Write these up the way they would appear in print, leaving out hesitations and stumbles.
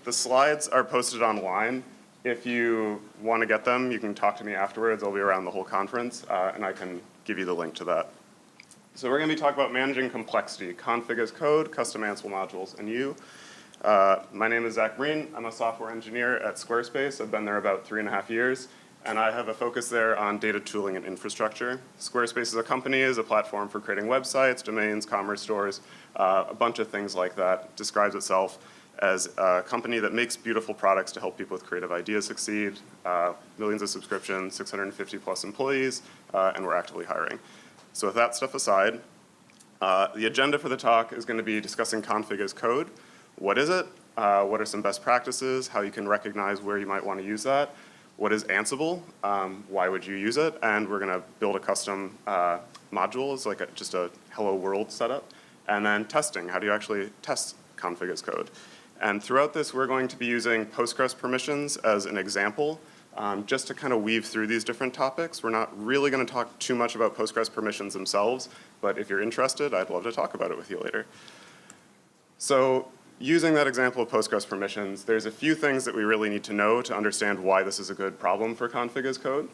The slides are posted online. If you want to get them, you can talk to me afterwards. They'll be around the whole conference, and I can give you the link to that. So we're going to be talking about managing complexity, config as code, custom Ansible modules, and you. My name is Zach Breen. I'm a software engineer at Squarespace. I've been there about 3.5 years, and I have a focus there on data tooling and infrastructure. Squarespace as a company is a platform for creating websites, domains, commerce stores, a bunch of things like that. Describes itself as a company that makes beautiful products to help people with creative ideas succeed, millions of subscriptions, 650 plus employees, and we're actively hiring. So with that stuff aside, the agenda for the talk is going to be discussing config as code. What is it? What are some best practices? How you can recognize where you might want to use that? What is Ansible? Why would you use it? And we're going to build a custom module. It's like just a hello world setup. And then testing. How do you actually test config as code? And throughout this, we're going to be using Postgres permissions as an example, just to kind of weave through these different topics. We're not really going to talk too much about Postgres permissions themselves, but if you're interested, I'd love to talk about it with you later. So using that example of Postgres permissions, there's a few things that we really need to know to understand why this is a good problem for config as code.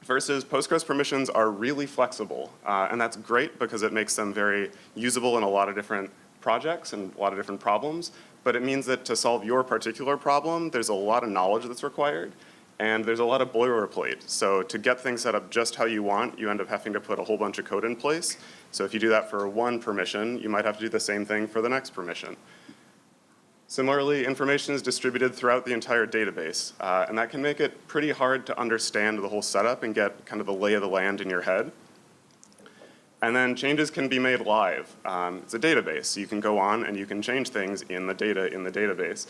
First is Postgres permissions are really flexible, and that's great because it makes them very usable in a lot of different projects and a lot of different problems, but it means that to solve your particular problem, there's a lot of knowledge that's required, and there's a lot of boilerplate. So to get things set up just how you want, you end up having to put a whole bunch of code in place. So if you do that for one permission, you might have to do the same thing for the next permission. Similarly, information is distributed throughout the entire database, and that can make it pretty hard to understand the whole setup and get kind of the lay of the land in your head. And then changes can be made live. It's a database, so you can go on and you can change things in the data in the database.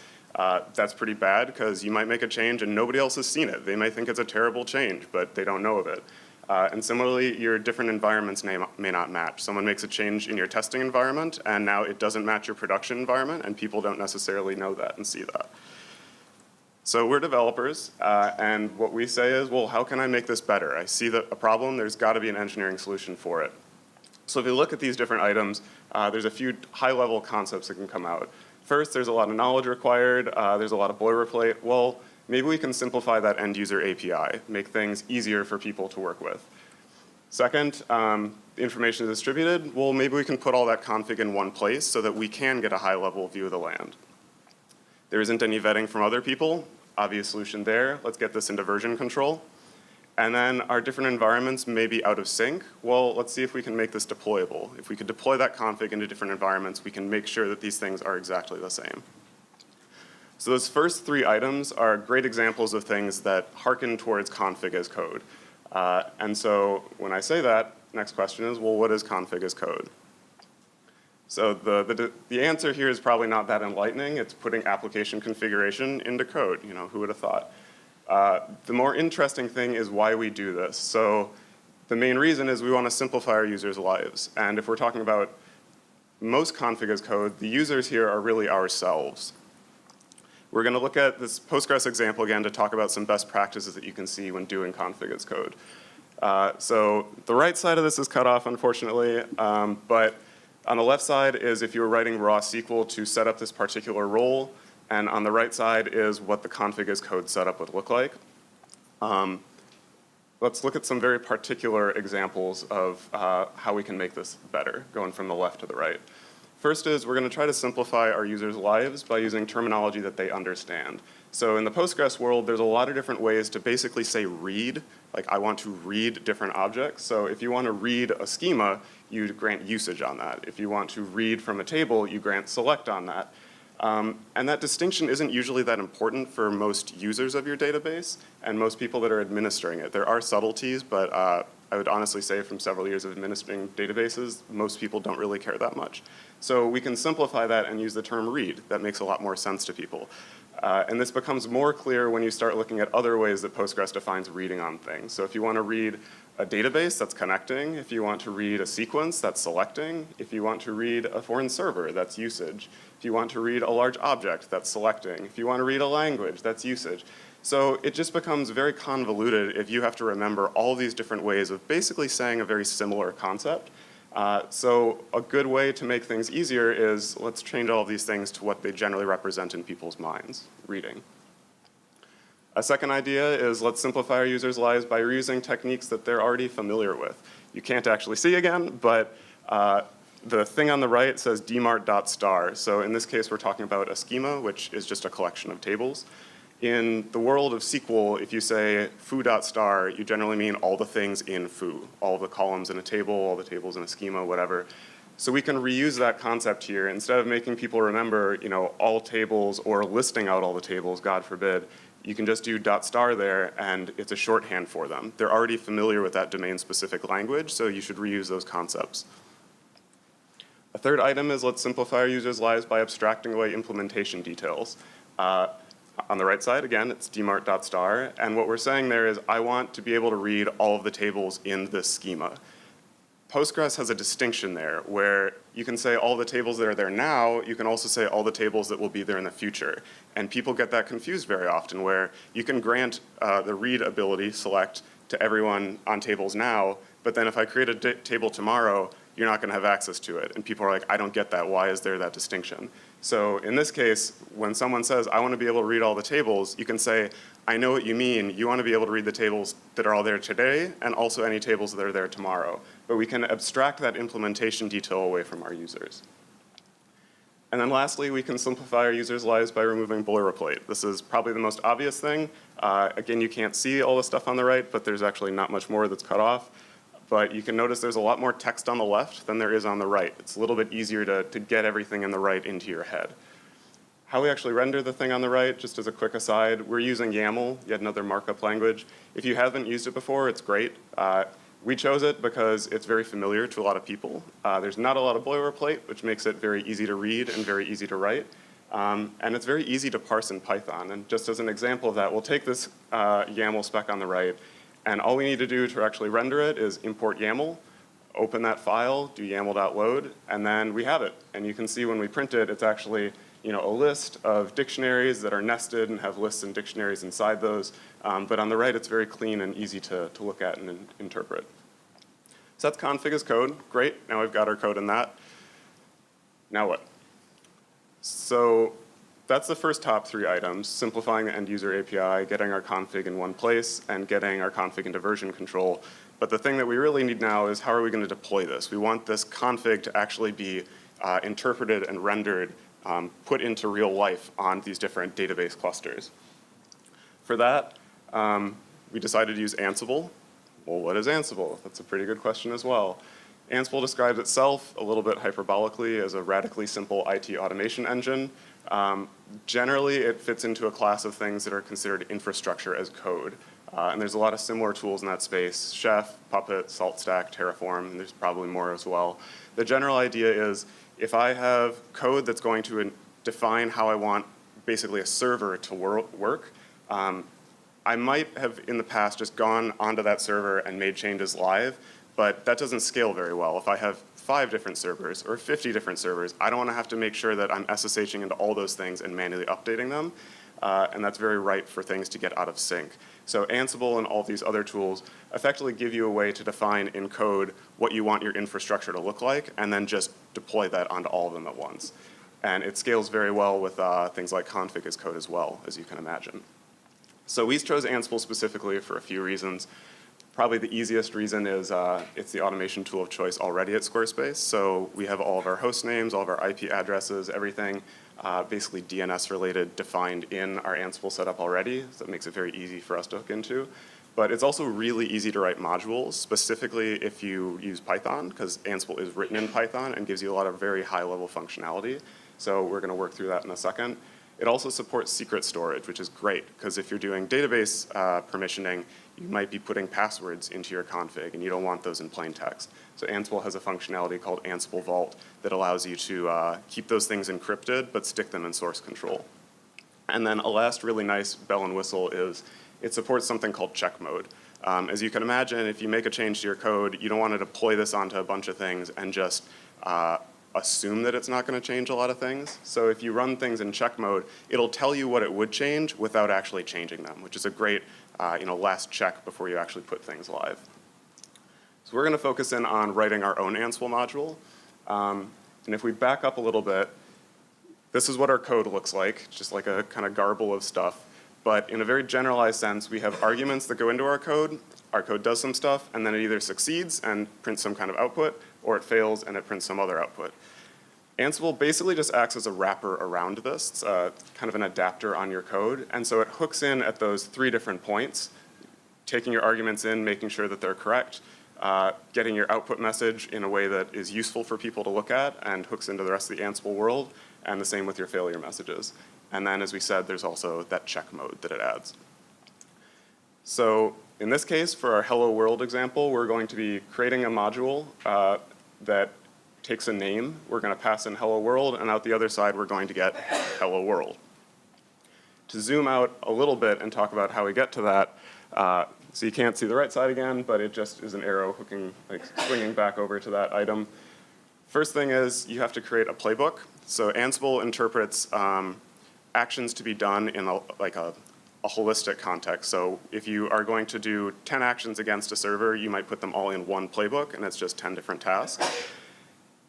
That's pretty bad because you might make a change and nobody else has seen it. They may think it's a terrible change, but they don't know of it. And similarly, your different environments may not match. Someone makes a change in your testing environment, and now it doesn't match your production environment, and people don't necessarily know that and see that. So we're developers, and what we say is, well, how can I make this better? I see a problem, there's got to be an engineering solution for it. So if you look at these different items, there's a few high-level concepts that can come out. First, there's a lot of knowledge required, there's a lot of boilerplate. Well, maybe we can simplify that end-user API, make things easier for people to work with. Second, the information is distributed. Well, maybe we can put all that config in one place so that we can get a high-level view of the land. There isn't any vetting from other people. Obvious solution there. Let's get this into version control. And then our different environments may be out of sync. Well, let's see if we can make this deployable. If we could deploy that config into different environments, we can make sure that these things are exactly the same. So those first three items are great examples of things that harken towards config as code. And so when I say that, next question is, well, what is config as code? So the answer here is probably not that enlightening. It's putting application configuration into code. You know, who would have thought? The more interesting thing is why we do this. So the main reason is we want to simplify our users' lives. And if we're talking about most config as code, the users here are really ourselves. We're going to look at this Postgres example again to talk about some best practices that you can see when doing config as code. So the right side of this is cut off, unfortunately, but on the left side is if you were writing raw SQL to set up this particular role, and on the right side is what the config as code setup would look like. Let's look at some very particular examples of how we can make this better, going from the left to the right. First is we're going to try to simplify our users' lives by using terminology that they understand. So in the Postgres world, there's a lot of different ways to basically say read, like I want to read different objects. So if you want to read a schema, you grant usage on that. If you want to read from a table, you grant select on that. And that distinction isn't usually that important for most users of your database and most people that are administering it. There are subtleties, but I would honestly say from several years of administering databases, most people don't really care that much. So we can simplify that and use the term read. That makes a lot more sense to people. And this becomes more clear when you start looking at other ways that Postgres defines reading on things. So if you want to read a database, that's connecting. If you want to read a sequence, that's selecting. If you want to read a foreign server, that's usage. If you want to read a large object, that's selecting. If you want to read a language, that's usage. So it just becomes very convoluted if you have to remember all these different ways of basically saying a very similar concept. So a good way to make things easier is let's change all of these things to what they generally represent in people's minds, reading. A second idea is let's simplify our users' lives by reusing techniques that they're already familiar with. You can't actually see again, but the thing on the right says dmart.star. So in this case, we're talking about a schema, which is just a collection of tables. In the world of SQL, if you say foo.star, you generally mean all the things in foo, all the columns in a table, all the tables in a schema, whatever. So we can reuse that concept here. Instead of making people remember, all tables or listing out all the tables, God forbid, you can just do .star there, and it's a shorthand for them. They're already familiar with that domain-specific language, so you should reuse those concepts. A third item is let's simplify our users' lives by abstracting away implementation details. On the right side, again, it's dmart.star, and what we're saying there is I want to be able to read all of the tables in this schema. Postgres has a distinction there where you can say all the tables that are there now, you can also say all the tables that will be there in the future. And people get that confused very often where you can grant the read ability select to everyone on tables now, but then if I create a table tomorrow, you're not going to have access to it. And people are like, I don't get that. Why is there that distinction? So in this case, when someone says, I want to be able to read all the tables, you can say, I know what you mean. You want to be able to read the tables that are all there today and also any tables that are there tomorrow. But we can abstract that implementation detail away from our users. And then lastly, we can simplify our users' lives by removing boilerplate. This is probably the most obvious thing. Again, you can't see all the stuff on the right, but there's actually not much more that's cut off. But you can notice there's a lot more text on the left than there is on the right. It's a little bit easier to get everything in the right into your head. How we actually render the thing on the right, just as a quick aside, we're using YAML, yet another markup language. If you haven't used it before, it's great. We chose it because it's very familiar to a lot of people. There's not a lot of boilerplate, which makes it very easy to read and very easy to write. And it's very easy to parse in Python. And just as an example of that, we'll take this YAML spec on the right, and all we need to do to actually render it is import YAML, open that file, do YAML.load, and then we have it. And you can see when we print it, it's actually a list of dictionaries that are nested and have lists and dictionaries inside those. But on the right, it's very clean and easy to look at and interpret. So that's config as code. Great, now we've got our code in that. Now what? So that's the first top three items, simplifying the end user API, getting our config in one place, and getting our config into version control. But the thing that we really need now is how are we going to deploy this? We want this config to actually be interpreted and rendered, put into real life on these different database clusters. For that, we decided to use Ansible. Well, what is Ansible? That's a pretty good question as well. Ansible describes itself a little bit hyperbolically as a radically simple IT automation engine. Generally, it fits into a class of things that are considered infrastructure as code. And there's a lot of similar tools in that space: Chef, Puppet, SaltStack, Terraform, and there's probably more as well. The general idea is if I have code that's going to define how I want basically a server to work, I might have in the past just gone onto that server and made changes live, but that doesn't scale very well. If I have 5 different servers or 50 different servers, I don't want to have to make sure that I'm SSHing into all those things and manually updating them. And that's very ripe for things to get out of sync. So Ansible and all these other tools effectively give you a way to define in code what you want your infrastructure to look like and then just deploy that onto all of them at once. And it scales very well with things like config as code as well, as you can imagine. So we chose Ansible specifically for a few reasons. Probably the easiest reason is it's the automation tool of choice already at Squarespace. So we have all of our host names, all of our IP addresses, everything basically DNS related defined in our Ansible setup already. So it makes it very easy for us to hook into. But it's also really easy to write modules, specifically if you use Python, because Ansible is written in Python and gives you a lot of very high level functionality. So we're going to work through that in a second. It also supports secret storage, which is great, because if you're doing database permissioning, you might be putting passwords into your config, and you don't want those in plain text. So Ansible has a functionality called Ansible Vault that allows you to keep those things encrypted, but stick them in source control. And then a last really nice bell and whistle is it supports something called check mode. As you can imagine, if you make a change to your code, you don't want to deploy this onto a bunch of things and just assume that it's not going to change a lot of things. So if you run things in check mode, it'll tell you what it would change without actually changing them, which is a great last check before you actually put things live. So we're going to focus in on writing our own Ansible module. And if we back up a little bit, this is what our code looks like, just like a kind of garble of stuff. But in a very generalized sense, we have arguments that go into our code does some stuff, and then it either succeeds and prints some kind of output, or it fails and it prints some other output. Ansible basically just acts as a wrapper around this. It's kind of an adapter on your code, and so it hooks in at those 3 different points, taking your arguments in, making sure that they're correct, getting your output message in a way that is useful for people to look at and hooks into the rest of the Ansible world, and the same with your failure messages. And then, as we said, there's also that check mode that it adds. So in this case, for our hello world example, we're going to be creating a module that takes a name. We're going to pass in hello world, and out the other side, we're going to get hello world. To zoom out a little bit and talk about how we get to that, so you can't see the right side again, but it just is an arrow hooking, like swinging back over to that item. First thing is you have to create a playbook. So Ansible interprets actions to be done in a holistic context. So if you are going to do 10 actions against a server, you might put them all in one playbook, and it's just 10 different tasks.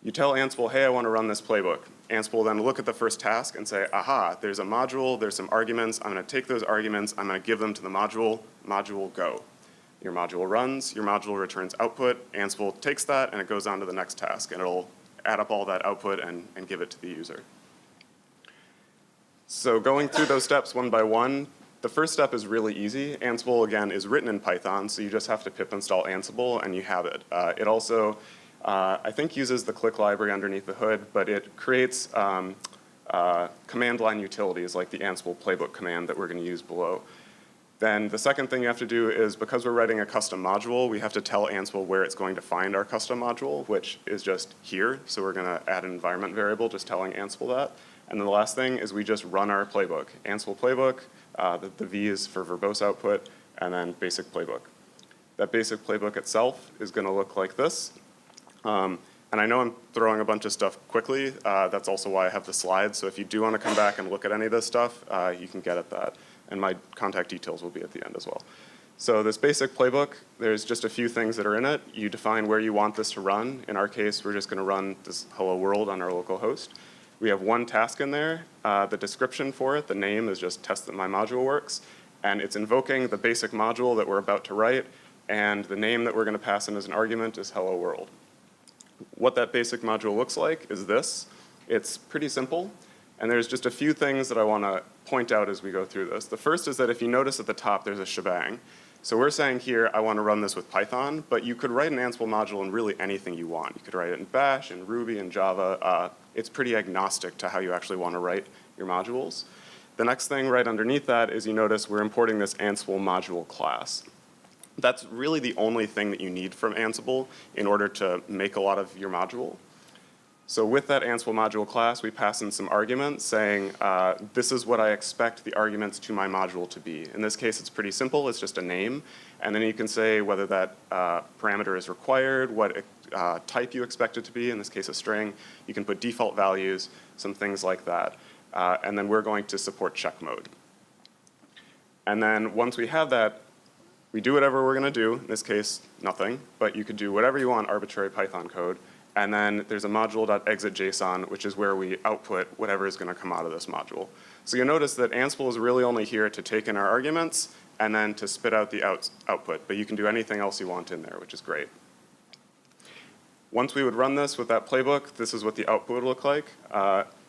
You tell Ansible, hey, I want to run this playbook. Ansible will then look at the first task and say, aha, there's a module, there's some arguments. I'm going to take those arguments, I'm going to give them to the module, module go. Your module runs, your module returns output. Ansible takes that, and it goes on to the next task, and it'll add up all that output and give it to the user. So going through those steps one by one, the first step is really easy. Ansible, again, is written in Python, so you just have to pip install Ansible, and you have it. It also, I think, uses the click library underneath the hood, but it creates command line utilities like the Ansible playbook command that we're going to use below. Then the second thing you have to do is, because we're writing a custom module, we have to tell Ansible where it's going to find our custom module, which is just here. So we're going to add an environment variable just telling Ansible that. And then the last thing is we just run our playbook. Ansible playbook, the V is for verbose output, and then basic playbook. That basic playbook itself is going to look like this. And I know I'm throwing a bunch of stuff quickly. That's also why I have the slides. So if you do want to come back and look at any of this stuff, you can get at that. And my contact details will be at the end as well. So this basic playbook, there's just a few things that are in it. You define where you want this to run. In our case, we're just going to run this hello world on our local host. We have one task in there. The description for it, the name, is just test that my module works. And it's invoking the basic module that we're about to write. And the name that we're going to pass in as an argument is hello world. What that basic module looks like is this. It's pretty simple. And there's just a few things that I want to point out as we go through this. The first is that if you notice at the top, there's a shebang. So we're saying here, I want to run this with Python, but you could write an Ansible module in really anything you want. You could write it in Bash, in Ruby, in Java. It's pretty agnostic to how you actually want to write your modules. The next thing right underneath that is you notice we're importing this Ansible module class. That's really the only thing that you need from Ansible in order to make a lot of your module. So with that Ansible module class, we pass in some arguments saying, this is what I expect the arguments to my module to be. In this case, it's pretty simple. It's just a name. And then you can say whether that parameter is required, what type you expect it to be, in this case a string. You can put default values, some things like that. And then we're going to support check mode. And then once we have that, we do whatever we're going to do. In this case, nothing. But you could do whatever you want, arbitrary Python code. And then there's a module.exit.json, which is where we output whatever is going to come out of this module. So you'll notice that Ansible is really only here to take in our arguments and then to spit out the output. But you can do anything else you want in there, which is great. Once we would run this with that playbook, this is what the output would look like.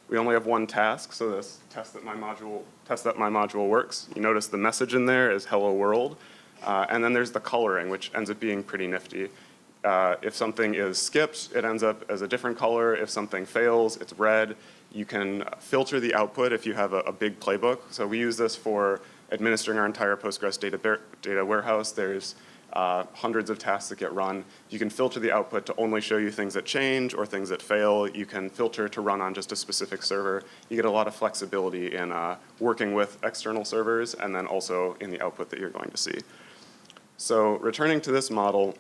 We only have one task, so this test that my module works. You notice the message in there is hello world. And then there's the coloring, which ends up being pretty nifty. If something is skipped, it ends up as a different color. If something fails, it's red. You can filter the output if you have a big playbook. So we use this for administering our entire Postgres data warehouse. There's hundreds of tasks that get run. You can filter the output to only show you things that change or things that fail. You can filter to run on just a specific server. You get a lot of flexibility in working with external servers and then also in the output that you're going to see. So returning to this model,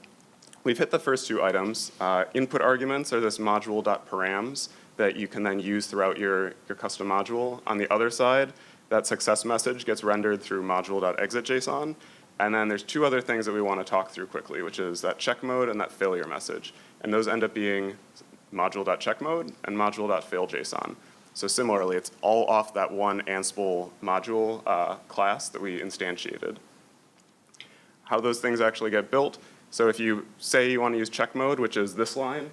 we've hit the first two items. Input arguments are this module.params that you can then use throughout your custom module. On the other side, that success message gets rendered through module.exit.json. And then there's two other things that we want to talk through quickly, which is that check mode and that failure message. And those end up being module.checkmode and module.failJSON. So similarly, it's all off that one Ansible module class that we instantiated. How those things actually get built. So if you say you want to use check mode, which is this line,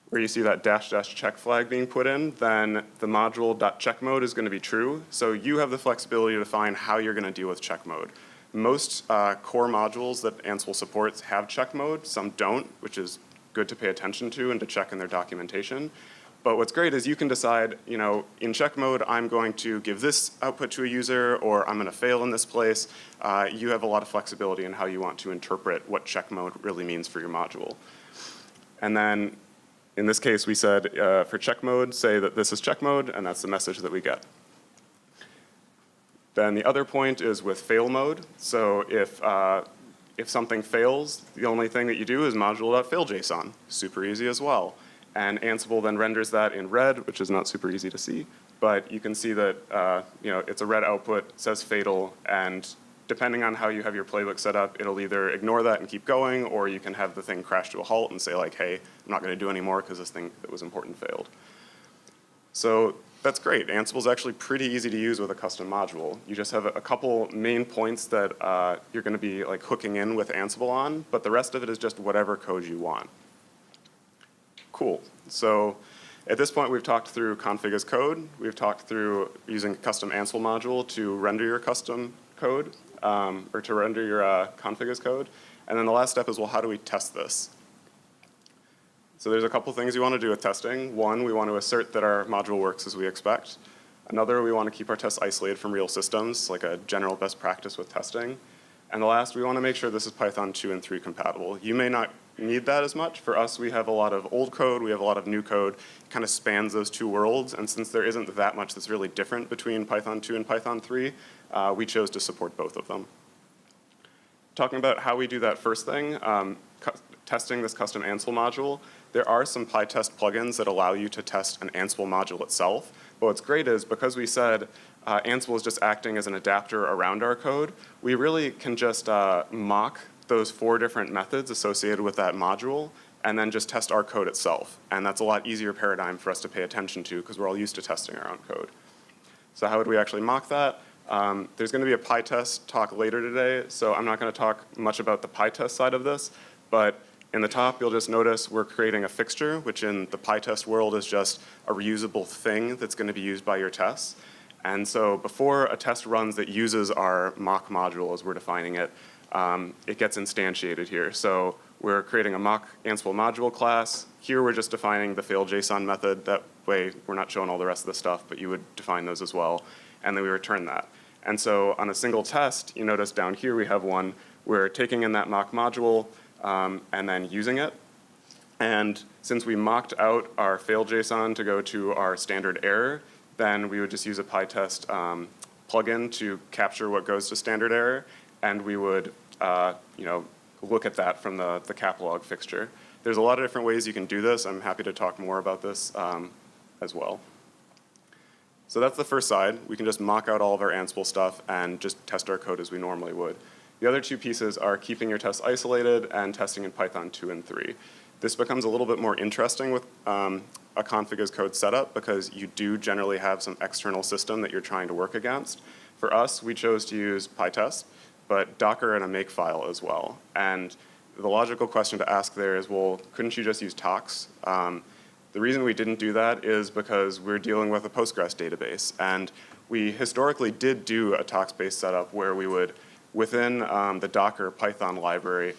where you see that -- check flag being put in, then the module.checkmode is going to be true. So you have the flexibility to define how you're going to deal with check mode. Most core modules that Ansible supports have check mode. Some don't, which is good to pay attention to and to check in their documentation. But what's great is you can decide, in check mode, I'm going to give this output to a user, or I'm going to fail in this place. You have a lot of flexibility in how you want to interpret what check mode really means for your module. And then in this case, we said for check mode, say that this is check mode, and that's the message that we get. Then the other point is with fail mode. So if something fails, the only thing that you do is module.failJSON. Super easy as well. And Ansible then renders that in red, which is not super easy to see. But you can see that it's a red output, says fatal, and depending on how you have your playbook set up, it'll either ignore that and keep going, or you can have the thing crash to a halt and say like, hey, I'm not going to do any more because this thing that was important failed. So that's great. Ansible's actually pretty easy to use with a custom module. You just have a couple main points that you're going to be like hooking in with Ansible on, but the rest of it is just whatever code you want. Cool. So at this point, we've talked through config as code. We've talked through using a custom Ansible module to render your custom code, or to render your config as code. And then the last step is, well, how do we test this? So there's a couple things you want to do with testing. One, we want to assert that our module works as we expect. Another, we want to keep our tests isolated from real systems, like a general best practice with testing. And the last, we want to make sure this is Python 2 and 3 compatible. You may not need that as much. For us, we have a lot of old code, we have a lot of new code. It kind of spans those two worlds, and since there isn't that much that's really different between Python 2 and Python 3, we chose to support both of them. Talking about how we do that first thing, testing this custom Ansible module, there are some PyTest plugins that allow you to test an Ansible module itself. But what's great is because we said Ansible is just acting as an adapter around our code, we really can just mock those 4 different methods associated with that module and then just test our code itself. And that's a lot easier paradigm for us to pay attention to because we're all used to testing our own code. So how would we actually mock that? There's going to be a PyTest talk later today, so I'm not going to talk much about the PyTest side of this, but in the top, you'll just notice we're creating a fixture, which in the PyTest world is just a reusable thing that's going to be used by your tests. And so before a test runs that uses our mock module as we're defining it, it gets instantiated here. So we're creating a mock Ansible module class. Here we're just defining the fail.json method. That way we're not showing all the rest of the stuff, but you would define those as well. And then we return that. And so on a single test, you notice down here we have one. We're taking in that mock module, and then using it. And since we mocked out our fail.json to go to our standard error, then we would just use a PyTest plugin to capture what goes to standard error, and we would look at that from the caplog fixture. There's a lot of different ways you can do this. I'm happy to talk more about this as well. So that's the first side. We can just mock out all of our Ansible stuff and just test our code as we normally would. The other two pieces are keeping your tests isolated and testing in Python 2 and 3. This becomes a little bit more interesting with a config as code setup because you do generally have some external system that you're trying to work against. For us, we chose to use PyTest, but Docker and a makefile as well. And the logical question to ask there is, well, couldn't you just use Tox? The reason we didn't do that is because we're dealing with a Postgres database. And we historically did do a Tox-based setup where we would, within the Docker Python library,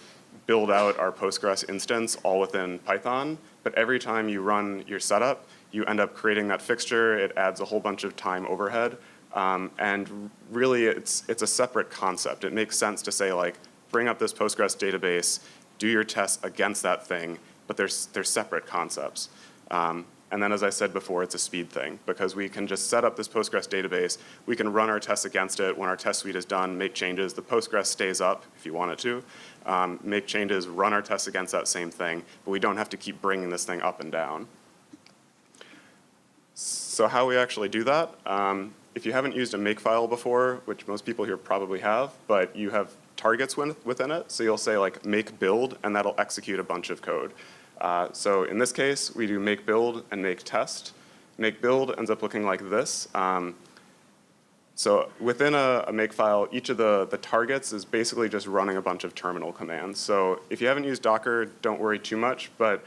build out our Postgres instance all within Python. But every time you run your setup, you end up creating that fixture. It adds a whole bunch of time overhead. And really, it's a separate concept. It makes sense to say, like, bring up this Postgres database, do your tests against that thing, but they're separate concepts. And then, as I said before, it's a speed thing because we can just set up this Postgres database. We can run our tests against it. When our test suite is done, make changes. The Postgres stays up if you want it to. Make changes, run our tests against that same thing, but we don't have to keep bringing this thing up and down. So how we actually do that? if you haven't used a makefile before, which most people here probably have, but you have targets within it, so you'll say like make build, and that'll execute a bunch of code. So in this case, we do make build and make test. Make build ends up looking like this. So within a makefile, each of the targets is basically just running a bunch of terminal commands. So if you haven't used Docker, don't worry too much, but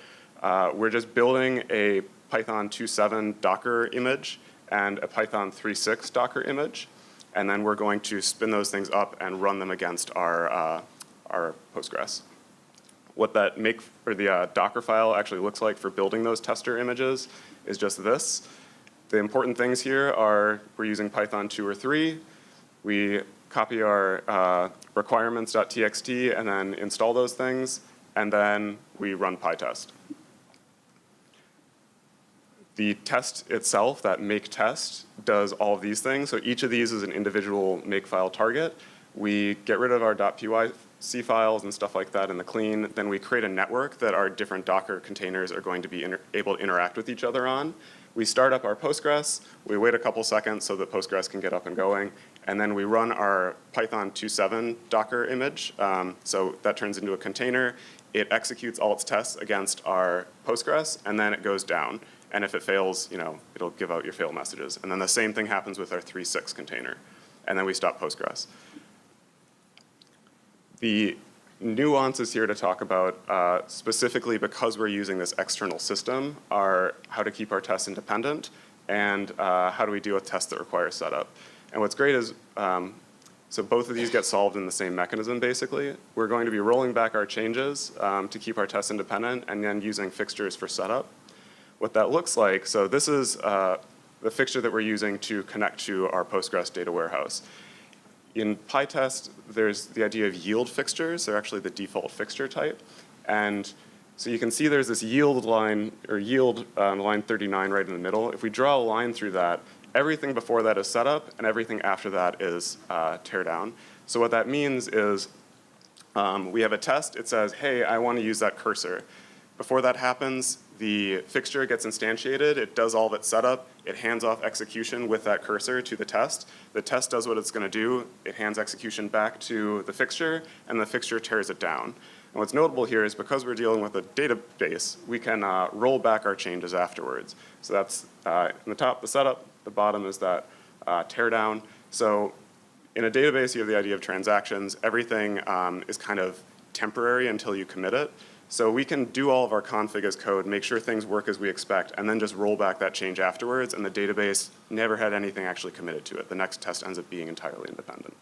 we're just building a Python 2.7 Docker image and a Python 3.6 Docker image, and then we're going to spin those things up and run them against our Postgres. What that the Docker file actually looks like for building those tester images is just this. The important things here are we're using Python 2 or 3. We copy our requirements.txt and then install those things, and then we run PyTest. The test itself, that make test, does all of these things. So each of these is an individual makefile target. We get rid of our .pyc files and stuff like that in the clean. Then we create a network that our different Docker containers are going to be able to interact with each other on. We start up our Postgres. We wait a couple seconds so that Postgres can get up and going. And then we run our Python 2.7 Docker image. So that turns into a container. It executes all its tests against our Postgres, and then it goes down. And if it fails, it'll give out your fail messages. And then the same thing happens with our 3.6 container. And then we stop Postgres. The nuances here to talk about, specifically because we're using this external system, are how to keep our tests independent and how do we deal with tests that require setup. And what's great is, so both of these get solved in the same mechanism, basically. We're going to be rolling back our changes to keep our tests independent and then using fixtures for setup. What that looks like, so this is the fixture that we're using to connect to our Postgres data warehouse. In PyTest, there's the idea of yield fixtures. They're actually the default fixture type. And so you can see there's this yield line, or yield line 39 right in the middle. If we draw a line through that, everything before that is setup, and everything after that is tear down. So what that means is we have a test. It says, hey, I want to use that cursor. Before that happens, the fixture gets instantiated. It does all of its setup. It hands off execution with that cursor to the test. The test does what it's going to do. It hands execution back to the fixture, and the fixture tears it down. And what's notable here is because we're dealing with a database, we can roll back our changes afterwards. So that's in the top, the setup. The bottom is that tear down. So in a database, you have the idea of transactions. Everything is kind of temporary until you commit it. So we can do all of our config as code, make sure things work as we expect, and then just roll back that change afterwards, and the database never had anything actually committed to it. The next test ends up being entirely independent.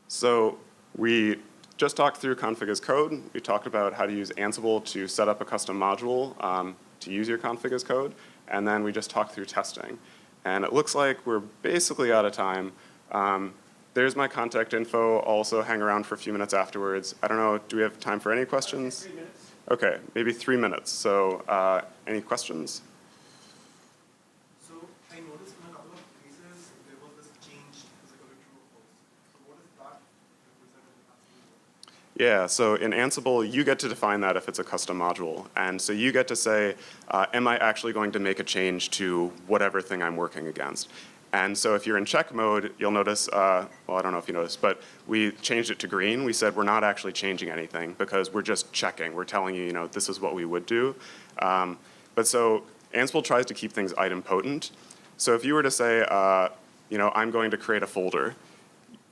So we just talked through config as code. We talked about how to use Ansible to set up a custom module to use your config as code, and then we just talked through testing. And it looks like we're basically out of time. There's my contact info. I'll also hang around for a few minutes afterwards. I don't know, do we have time for any questions? 3 minutes. Okay, maybe 3 minutes. So any questions? So I noticed in a couple of cases there was this change as like a true or false. So what is that represented in Ansible? Yeah, so in Ansible, you get to define that if it's a custom module. And so you get to say, am I actually going to make a change to whatever thing I'm working against? And so if you're in check mode, you'll notice, well, I don't know if you noticed, but we changed it to green. We said we're not actually changing anything because we're just checking. We're telling you, this is what we would do. But so Ansible tries to keep things idempotent. So if you were to say, I'm going to create a folder,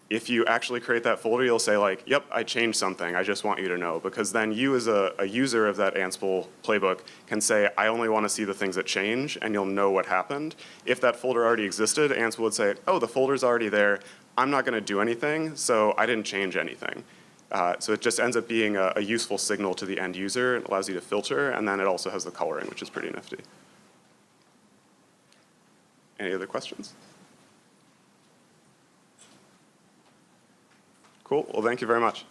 if you actually create that folder, you'll say like, yep, I changed something. I just want you to know. Because then you as a user of that Ansible playbook can say, I only want to see the things that change, and you'll know what happened. If that folder already existed, Ansible would say, oh, the folder's already there. I'm not going to do anything, so I didn't change anything. So it just ends up being a useful signal to the end user. It allows you to filter, and then it also has the coloring, which is pretty nifty. Any other questions? Cool. Well, thank you very much.